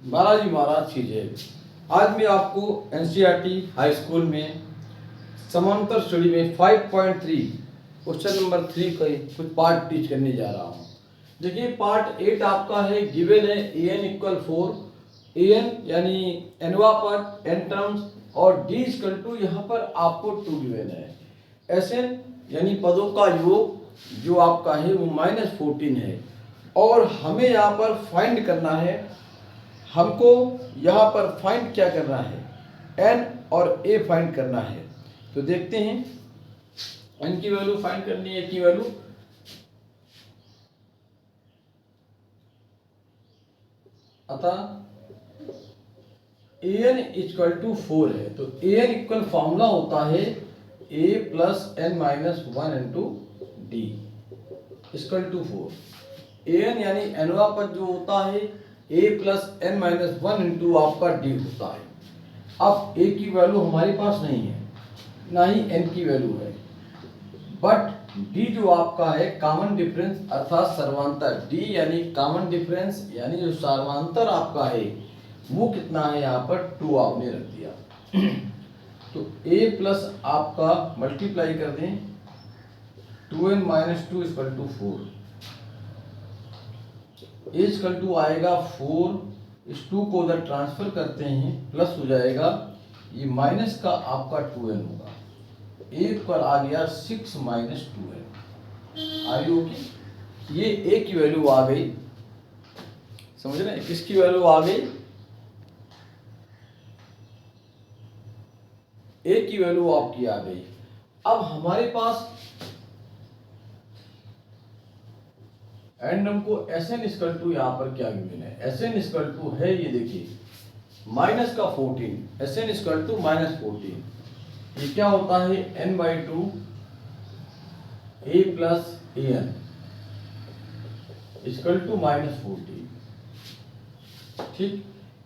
बालाजी महाराज की जय। आज मैं आपको एनसीईआरटी हाई स्कूल में समांतर श्रेणी में 5.3 क्वेश्चन नंबर 3 का कुछ पार्ट टीच करने जा रहा हूँ। देखिए पार्ट 8 आपका है, गिवन है an इक्वल 4, an यानी एनवा पर n टर्म्स और d इक्वल टू यहाँ पर आपको 2 गिवन है। Sn यानी पदों का योग जो आपका है वो -14 है और हमें यहाँ पर फाइंड करना है, हमको यहाँ पर फाइंड क्या करना है, n और a फाइंड करना है। तो देखते हैं n की वैल्यू फाइंड करनी है, की वैल्यू अतः an इक्वल टू 4 है। तो an इक्वल फॉर्मूला होता है a plus n minus 1 into d equal to 4। an यानी एनवा पर जो होता है a plus n minus 1 into आपका d होता है। अब a की वैल्यू हमारे पास नहीं है, ना ही n की वैल्यू है, बट d जो आपका है कॉमन डिफरेंस अर्थात सर्वांतर, d यानी कॉमन डिफरेंस यानी जो सर्वांतर आपका है वो कितना है, यहाँ पर 2 आपने रख दिया। तो a प्लस आपका मल्टीप्लाई कर दें 2n minus 2 equal to 4, a equal to आएगा 4, इस 2 को उधर ट्रांसफर करते हैं, प्लस हो जाएगा, ये माइनस का आपका 2n होगा, एक पर आ गया 6 minus 2n। Are you okay? ये a की वैल्यू आ गई, समझ रहे हैं? किसकी वैल्यू आ गई? a की वैल्यू आपकी आ गई। अब हमारे पास एंड हमको Sn इक्वल टू यहाँ पर क्या गिवन है, Sn इक्वल टू है, ये देखिए माइनस का 14, Sn इक्वल टू माइनस 14, ये क्या होता है n/2 a plus an equal to minus 14। ठीक,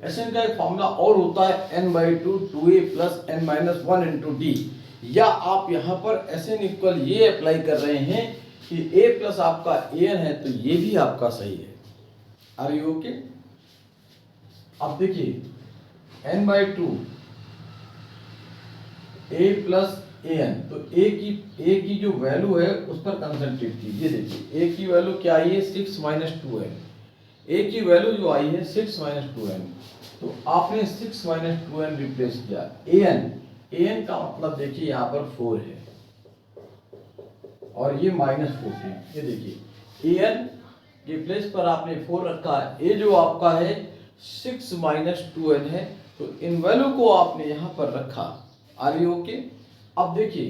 Sn का एक फॉर्मूला और होता है n/2 2a plus n minus 1 into D, या आप यहाँ पर Sn इक्वल ये अप्लाई कर रहे हैं कि a प्लस आपका an है, तो ये भी आपका सही है। Are you okay? अब देखिए n/2 a प्लस an, तो a की जो वैल्यू है उस पर कंसंट्रेट कीजिए। देखिए a की वैल्यू क्या आई है 6 माइनस 2n, a की वैल्यू जो आई है 6 माइनस 2n, तो आपने 6 माइनस 2n रिप्लेस किया। an का मतलब देखिए यहाँ पर 4 है और ये माइनस 14, ये देखिए an के प्लेस पर आपने 4 रखा है, a जो आपका है 6 माइनस 2n है, तो इन वैल्यू को आपने यहाँ पर रखा। Are you okay? अब देखिए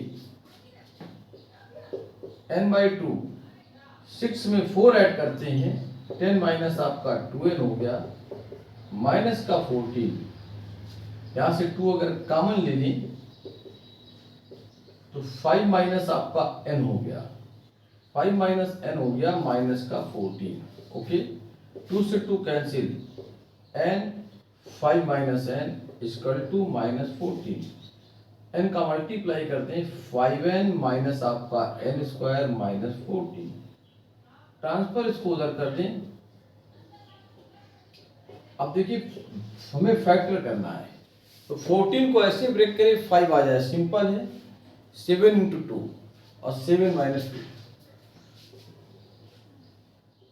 n/2 6 में 4 ऐड करते हैं, 10 माइनस आपका 2n हो गया, माइनस का 14, यहाँ से 2 अगर कॉमन ले लें तो 5 माइनस आपका n हो गया, 5 माइनस n हो गया माइनस का 14। ओके, 2 से 2 cancel, n 5 minus n equal to minus 14, n का मल्टीप्लाई करते हैं 5n माइनस आपका n स्क्वायर माइनस 14, ट्रांसफर इसको उधर कर दें। अब देखिए हमें फैक्टर करना है, तो 14 को ऐसे ब्रेक करें 5 आ जाए, सिंपल है, 7 इंटू 2 और 7 माइनस 2,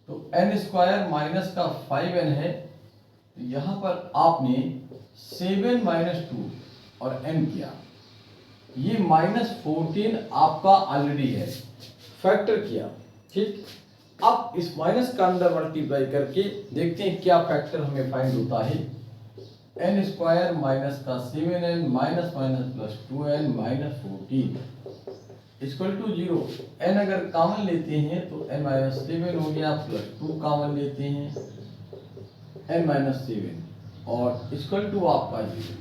तो n स्क्वायर माइनस का 5n है, तो यहाँ पर आपने 7 माइनस 2 और n किया, ये माइनस 14 आपका ऑलरेडी है, फैक्टर किया। ठीक, अब इस माइनस का अंदर मल्टीप्लाई करके देखते हैं क्या फैक्टर हमें फाइंड होता है। n स्क्वायर माइनस का 7n minus minus plus 2n minus 14 equal to 0। n अगर कॉमन लेते हैं तो n माइनस 7 हो गया, प्लस 2 कॉमन लेते हैं n माइनस 7 और इक्वल टू आपका 0,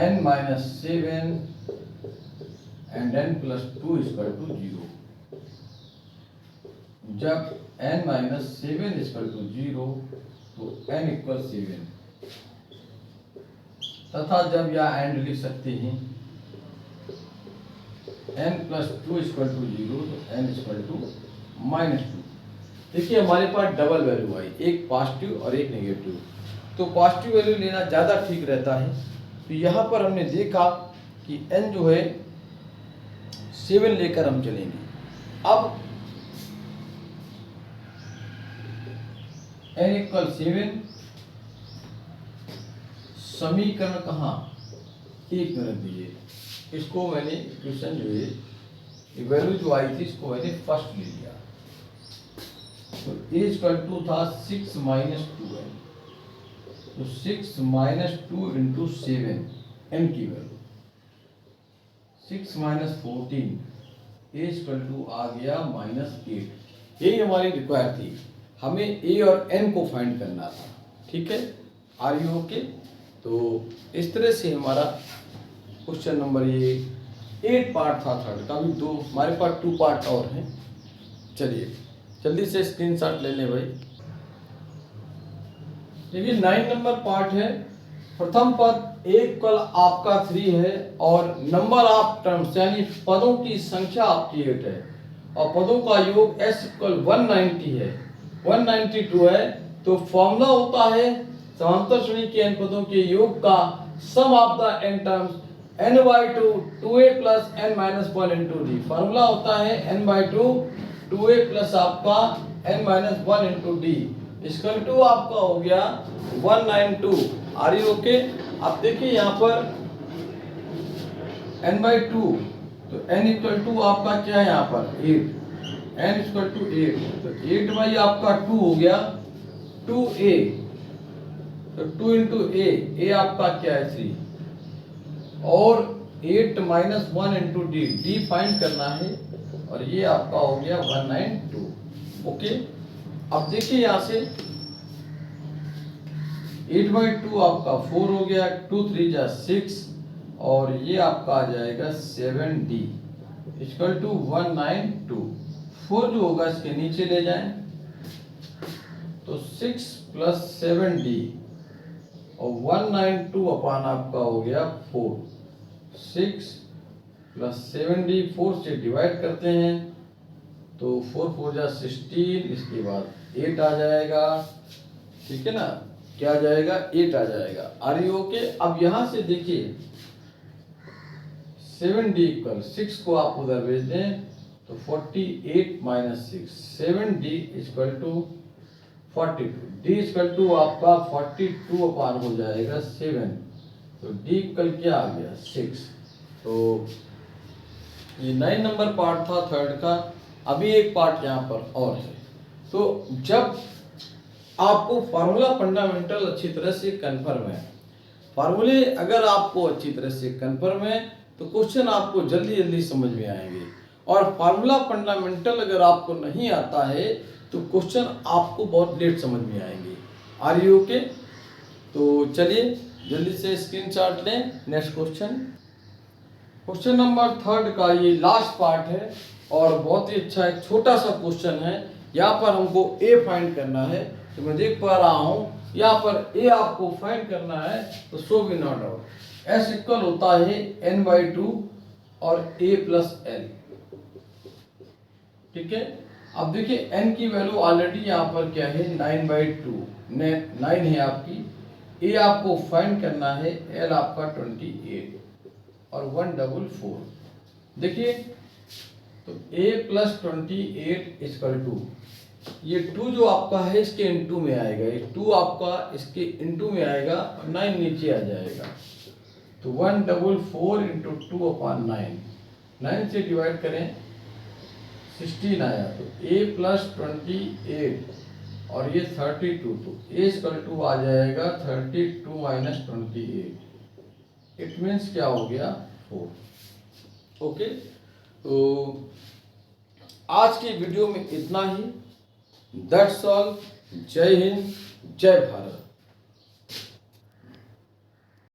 n minus 7 and n plus 2 equal to 0। जब n माइनस 7 इक्वल टू 0 तो n इक्वल 7, तथा जब यह एंड लिख सकते हैं n प्लस 2 इक्वल टू 0 तो n इक्वल टू माइनस 2। देखिए हमारे पास डबल वैल्यू आई, एक पॉजिटिव और एक नेगेटिव, तो पॉजिटिव वैल्यू लेना ज़्यादा ठीक रहता है। तो यहाँ पर हमने देखा कि n जो है 7 लेकर हम चलेंगे। अब n इक्वल 7, समीकरण कहाँ एक में रख दीजिए। इसको मैंने इक्वेशन जो है वैल्यू जो आई थी इसको मैंने फर्स्ट ले लिया। तो a इक्वल टू था 6 माइनस 2n, तो 6 माइनस 2 इंटू 7 n की value 6 minus 14, a equal to आ गया -8। यही हमारी रिक्वायर थी, हमें a और n को फाइंड करना था। ठीक है, आर यू ओके? तो इस तरह से हमारा क्वेश्चन नंबर ये 8 पार्ट था थर्ड का, भी दो हमारे पास 2 पार्ट और हैं। चलिए जल्दी से स्क्रीनशॉट ले लें भाई। देखिए 9 नंबर पार्ट है। प्रथम पद एक कल आपका 3 है और नंबर ऑफ टर्म्स यानी पदों की संख्या आपकी 8 है और पदों का योग s इक्वल 190 है, 192 है। तो फॉर्मूला होता है समांतर श्रेणी के n पदों के योग का sum of the n terms n/2 2a plus n minus 1 into d. Formula होता है n/2 2a प्लस आपका n minus 1 into d equal to आपका हो गया 192। Are you okay? आप देखिए यहाँ पर n/2, तो n इक्वल टू आपका क्या है यहाँ पर 8, n इक्वल टू 8, तो 8 बाई आपका 2 हो गया 2a, तो 2 इंटू a आपका क्या है 3 और 8 माइनस 1 इंटू डी फाइंड करना है और ये आपका हो गया 192। ओके, अब देखिए यहाँ से 8/2 आपका 4 हो गया, 2 3 जा 6 और ये आपका आ जाएगा 7d इक्वल टू 192। 4 जो होगा इसके नीचे ले जाएं तो 6 प्लस 7d और 192 अपान आपका हो गया 4। 6 प्लस 7d 4 से डिवाइड करते हैं तो 4 4 जा 16, इसके बाद 8 आ जाएगा। ठीक है ना, क्या आ जाएगा 8 आ जाएगा। Are you okay? अब यहां से देखिए 7d इक्वल 6 को आप उधर भेज दें तो 48 minus 6, 7d equal to 42, d equal to आपका 42 अपान हो जाएगा 7, तो d इक्वल क्या आ गया 6। तो ये 9 नंबर पार्ट था थर्ड का। अभी एक पार्ट यहाँ पर और है। तो जब आपको फार्मूला फंडामेंटल अच्छी तरह से कंफर्म है, फार्मूले अगर आपको अच्छी तरह से कंफर्म है तो क्वेश्चन आपको जल्दी जल्दी समझ में आएंगे और फार्मूला फंडामेंटल अगर आपको नहीं आता है तो क्वेश्चन आपको बहुत लेट समझ में आएंगे। Are you okay? तो चलिए जल्दी से स्क्रीनशॉट लें। Next question, question number third का ये लास्ट पार्ट है और बहुत ही अच्छा एक छोटा सा क्वेश्चन है। यहाँ पर हमको a फाइंड करना है, तो मैं देख पा रहा हूँ यहाँ पर a आपको फाइंड करना है। तो सो भी नॉट आउट s इक्वल होता है n/2 और a प्लस l। ठीक है, अब देखिए n की वैल्यू ऑलरेडी यहाँ पर क्या है 9/2, 9 है आपकी। a आपको फाइंड करना है, l आपका 28 और 144। देखिए तो a प्लस 28 इक्वल टू ये 2 जो आपका है इसके इनटू में आएगा, ये 2 आपका इसके इनटू में आएगा और 9 नीचे आ जाएगा। तो 144 इंटू 2 अपॉन 9 से डिवाइड करें 16 आया। तो a प्लस 28 और ये 32, तो a इक्वल टू आ जाएगा 32 माइनस 28। इट मीन्स क्या हो गया 4। ओके, तो आज की वीडियो में इतना ही। That's all. जय हिंद, जय भारत।